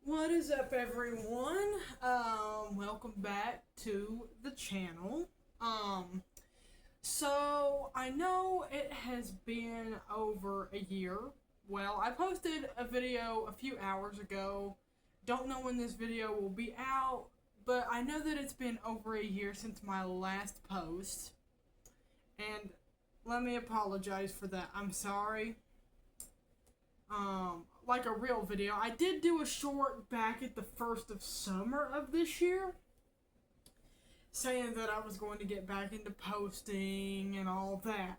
What is up, everyone? Welcome back to the channel. So I know it has been over a year. Well, I posted a video a few hours ago. Don't know when this video will be out, but I know that it's been over a year since my last post. And let me apologize for that. I'm sorry. Like a real video. I did do a short back at the first of summer of this year, saying that I was going to get back into posting and all that.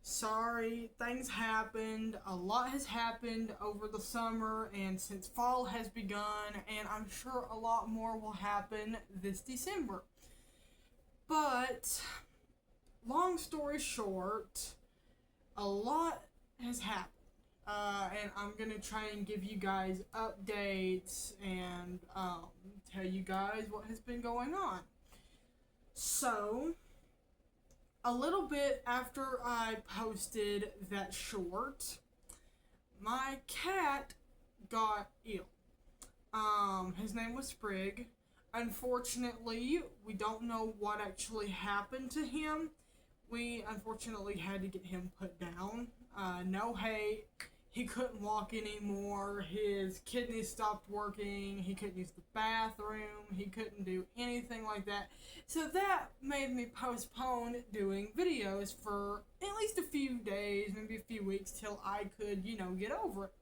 Sorry, things happened. A lot has happened over the summer and since fall has begun, and I'm sure a lot more will happen this December. But, long story short, a lot has happened. And I'm gonna try and give you guys updates and tell you guys what has been going on. So, a little bit after I posted that short, my cat got ill. His name was Sprig. Unfortunately, we don't know what actually happened to him. We unfortunately had to get him put down. No hate. He couldn't walk anymore. His kidneys stopped working. He couldn't use the bathroom. He couldn't do anything like that. So that made me postpone doing videos for at least a few days, maybe a few weeks, till I could, get over it.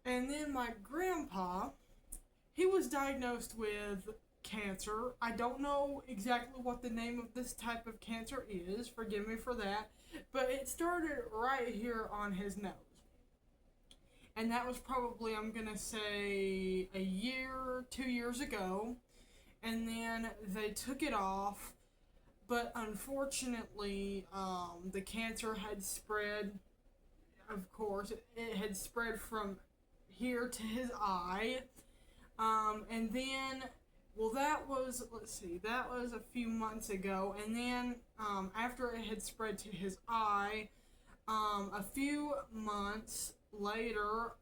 And then my grandpa, he was diagnosed with cancer. I don't know exactly what the name of this type of cancer is. Forgive me for that. But it started right here on his nose. And that was probably, I'm going to say, a year, 2 years ago. And then they took it off. But unfortunately, the cancer had spread. Of course, it had spread from here to his eye. And then, well, that was, that was a few months ago. And then, after it had spread to his eye, a few months later,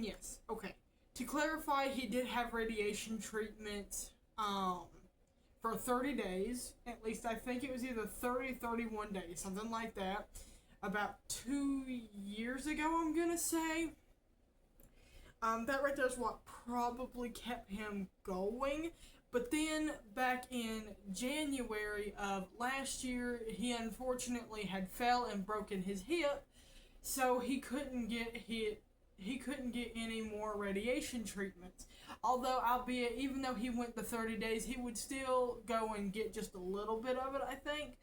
yes, okay. To clarify, he did have radiation treatment, for 30 days. At least I think it was either 30, 31 days, something like that. About 2 years ago, I'm gonna say. That right there is what probably kept him going. But then, back in January of last year, he unfortunately had fell and broken his hip, so he couldn't get any more radiation treatments. Although, albeit, even though he went the 30 days, he would still go and get just a little bit of it, I think.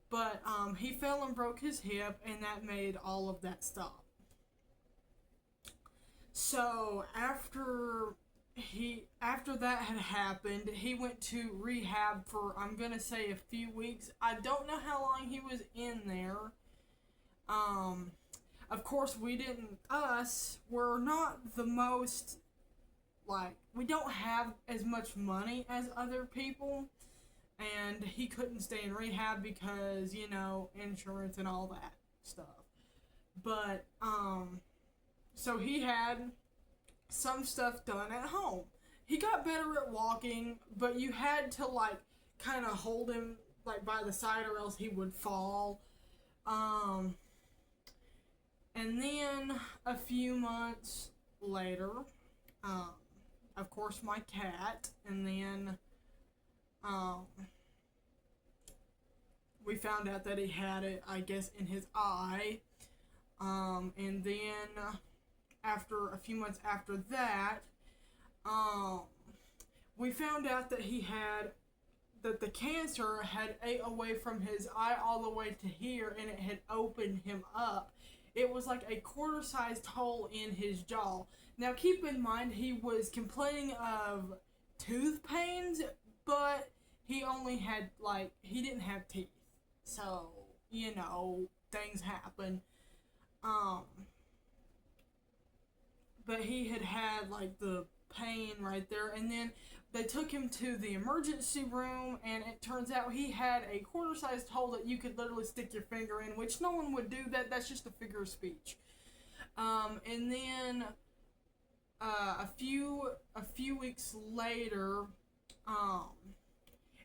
But he fell and broke his hip, and that made all of that stop. So after that had happened, he went to rehab for, I'm gonna say, a few weeks. I don't know how long he was in there. Of course, we're not the most, we don't have as much money as other people, and he couldn't stay in rehab because, insurance and all that stuff. But, so he had some stuff done at home. He got better at walking, but you had to, kind of hold him, by the side, or else he would fall. And then a few months later, of course, my cat, and then, we found out that he had it, I guess, in his eye. And then, after a few months after that, we found out that that the cancer had ate away from his eye all the way to here, and it had opened him up. It was like a quarter-sized hole in his jaw. Now, keep in mind, he was complaining of tooth pains, but he only had, he didn't have teeth. So, things happen. But he had the pain right there, and then they took him to the emergency room, and it turns out he had a quarter-sized hole that you could literally stick your finger in, which no one would do that. That's just a figure of speech. And then a few weeks later, um,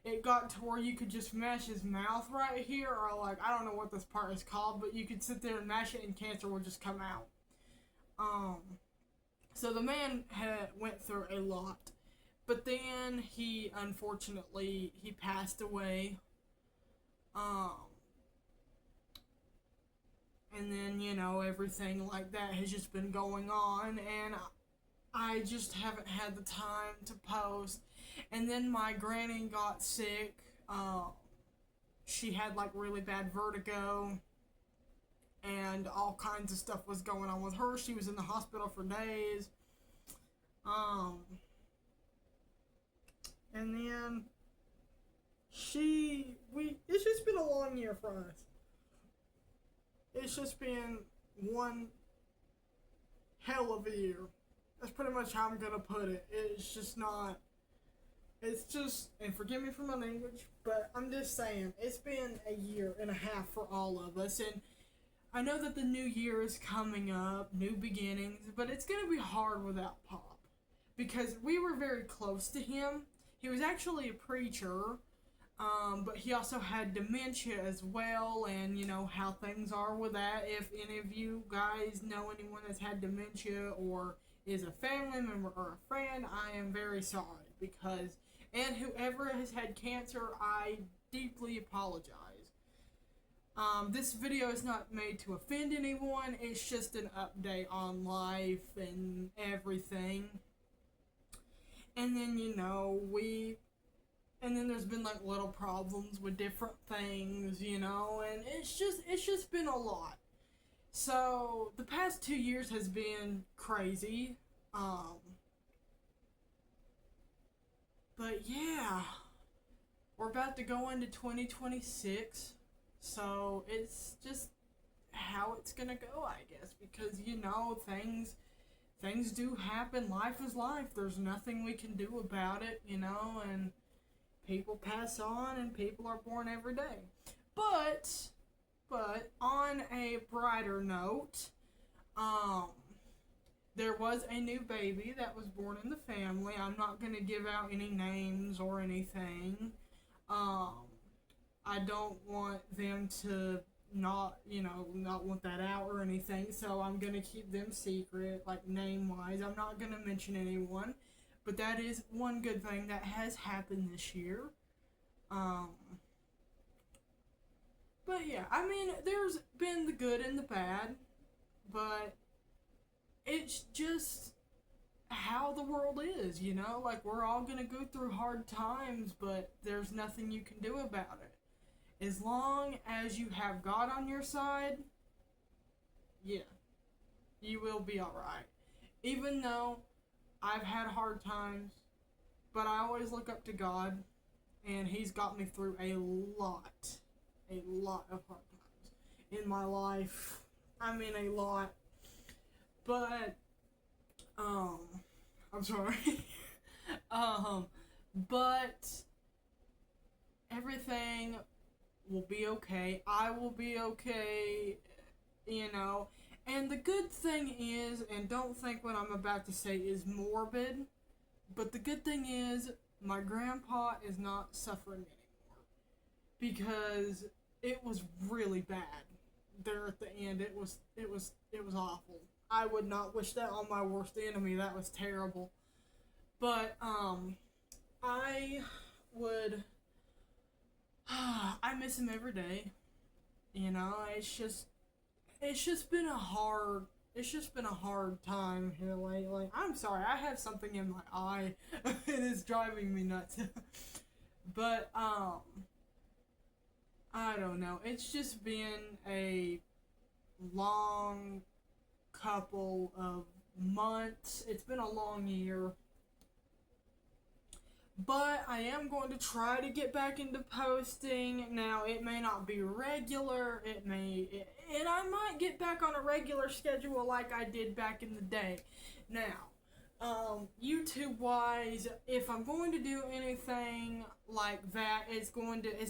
it got to where you could just mash his mouth right here, or like, I don't know what this part is called, but you could sit there and mash it and cancer would just come out. Um, so the man went through a lot. But then he, unfortunately, he passed away. Um, and then, you know, everything like that has just been going on, and I just haven't had the time to post. And then my granny got sick. She had like really bad vertigo, and all kinds of stuff was going on with her. She was in the hospital for days. And then it's just been a long year for us. It's just been one hell of a year. That's pretty much how I'm gonna put it. And forgive me for my language, but I'm just saying, it's been a year and a half for all of us, and I know that the new year is coming up, new beginnings, but it's gonna be hard without Pop. Because we were very close to him. He was actually a preacher, but he also had dementia as well, and you know how things are with that. If any of you guys know anyone that's had dementia or is a family member or a friend, I am very sorry, and whoever has had cancer, I deeply apologize. This video is not made to offend anyone, it's just an update on life and everything. And then, you know, and then there's been like little problems with different things, you know, and it's just been a lot. So the past 2 years has been crazy. But yeah, we're about to go into 2026, so it's just how it's gonna go, I guess, because you know things do happen. Life is life. There's nothing we can do about it, you know, and people pass on and people are born every day. But on a brighter note, there was a new baby that was born in the family. I'm not going to give out any names or anything. I don't want them to not want that out or anything, so I'm going to keep them secret, like name-wise. I'm not going to mention anyone, but that is one good thing that has happened this year. But yeah, I mean, there's been the good and the bad, but it's just how the world is, you know? Like, we're all gonna go through hard times, but there's nothing you can do about it. As long as you have God on your side, yeah, you will be alright. Even though I've had hard times, but I always look up to God, and He's got me through a lot of hard times in my life. I mean, a lot. But, I'm sorry. But everything will be okay. I will be okay, you know. And the good thing is, and don't think what I'm about to say is morbid, but the good thing is, my grandpa is not suffering anymore. Because it was really bad there at the end. It was awful. I would not wish that on my worst enemy. That was terrible. But, I would, I miss him every day. You know, it's just been a hard time here lately. I'm sorry, I have something in my eye. It is driving me nuts. But, I don't know. It's just been a long couple of months. It's been a long year. But I am going to try to get back into posting. Now, it may not be regular. And I might get back on a regular schedule like I did back in the day. Now, YouTube-wise, if I'm going to do anything like that, it's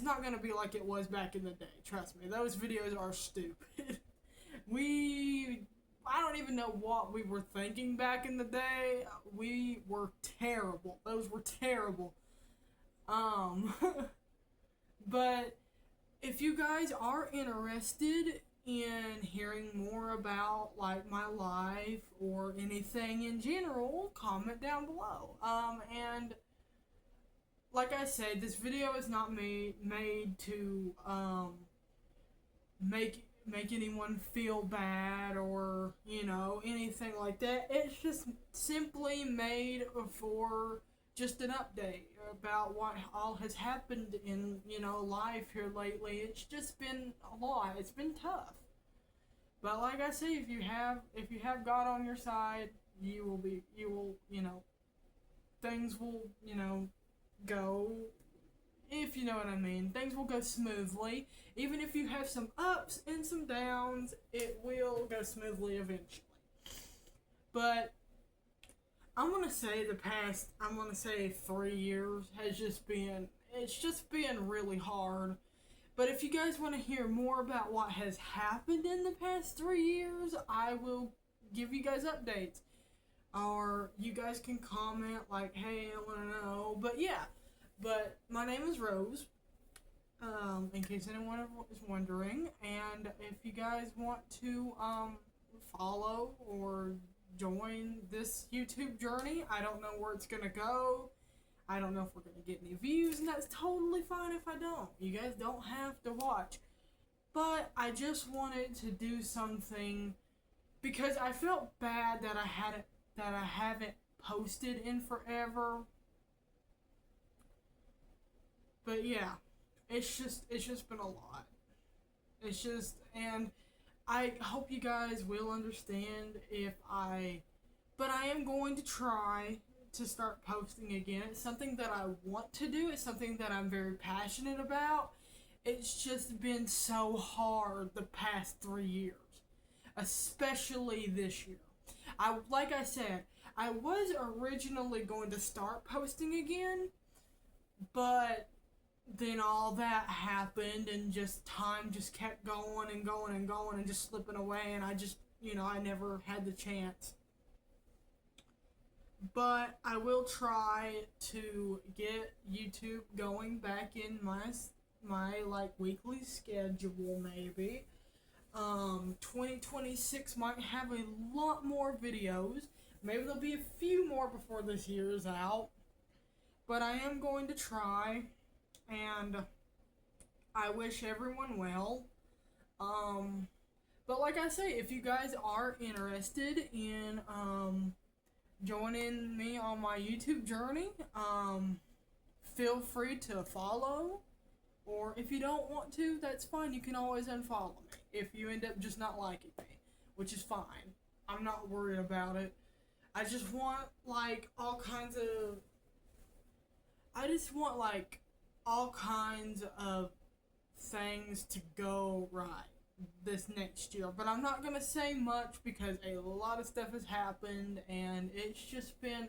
not going to be like it was back in the day. Trust me, those videos are stupid. I don't even know what we were thinking back in the day. We were terrible. Those were terrible. Um, but if you guys are interested in hearing more about like my life or anything in general, comment down below. And like I said, this video is not made to make anyone feel bad or anything like that. It's just simply made for just an update about what all has happened in life here lately. It's just been a lot. It's been tough. But like I say, if you have God on your side, things will go, if you know what I mean. Things will go smoothly. Even if you have some ups and some downs, it will go smoothly eventually. But I'm gonna say 3 years it's just been really hard. But if you guys want to hear more about what has happened in the past 3 years, I will give you guys updates. Or you guys can comment like, hey, I want to know. But my name is Rose, in case anyone is wondering. And if you guys want to follow or join this YouTube journey, I don't know where it's going to go. I don't know if we're going to get any views, and that's totally fine if I don't. You guys don't have to watch. But I just wanted to do something because I felt bad that I haven't posted in forever. But yeah, it's just been a lot. And I hope you guys will understand but I am going to try to start posting again. It's something that I want to do. It's something that I'm very passionate about. It's just been so hard the past 3 years, especially this year. Like I said, I was originally going to start posting again, but then all that happened and just time just kept going and going and going and just slipping away, and I just, I never had the chance. But I will try to get YouTube going back in my like weekly schedule maybe. 2026 might have a lot more videos. Maybe there'll be a few more before this year is out. But I am going to try, and I wish everyone well. But like I say, if you guys are interested in joining me on my YouTube journey, feel free to follow. Or if you don't want to, that's fine. You can always unfollow me if you end up just not liking me, which is fine. I'm not worried about it. I just want all kinds of things to go right this next year. But I'm not going to say much because a lot of stuff has happened, and it's just been,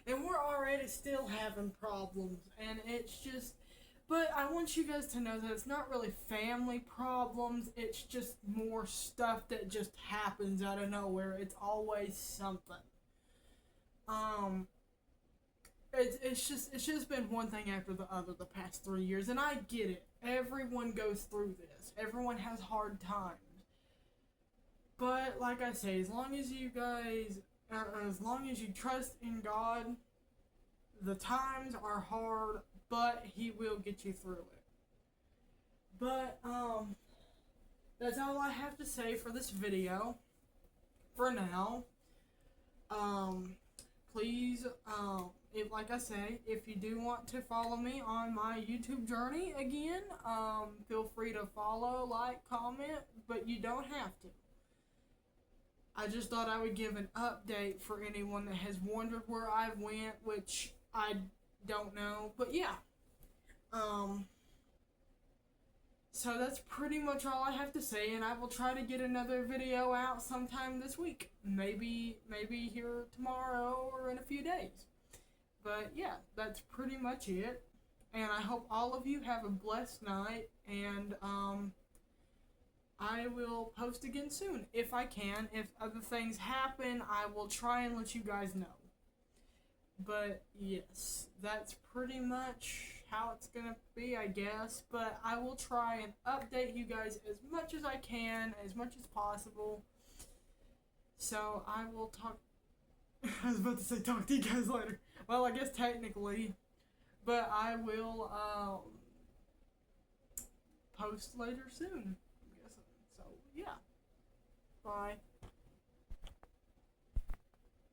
and we're already still having problems, and it's just, but I want you guys to know that it's not really family problems. It's just more stuff that just happens out of nowhere. It's always something. It's just been one thing after the other the past 3 years, and I get it. Everyone goes through this. Everyone has hard times. But like I say, as long as you trust in God, the times are hard, but He will get you through it. But that's all I have to say for this video. For now. Please, like I say, if you do want to follow me on my YouTube journey again, feel free to follow, like, comment, but you don't have to. I just thought I would give an update for anyone that has wondered where I went, which I don't know, but yeah. So that's pretty much all I have to say, and I will try to get another video out sometime this week. Maybe here tomorrow or in a few days. But yeah, that's pretty much it. And I hope all of you have a blessed night, and I will post again soon if I can. If other things happen, I will try and let you guys know. But yes, that's pretty much how it's gonna be, I guess. But I will try and update you guys as much as I can, as much as possible. So I will talk. I was about to say talk to you guys later. Well, I guess technically, but I will post later soon. I'm guessing. So yeah, bye.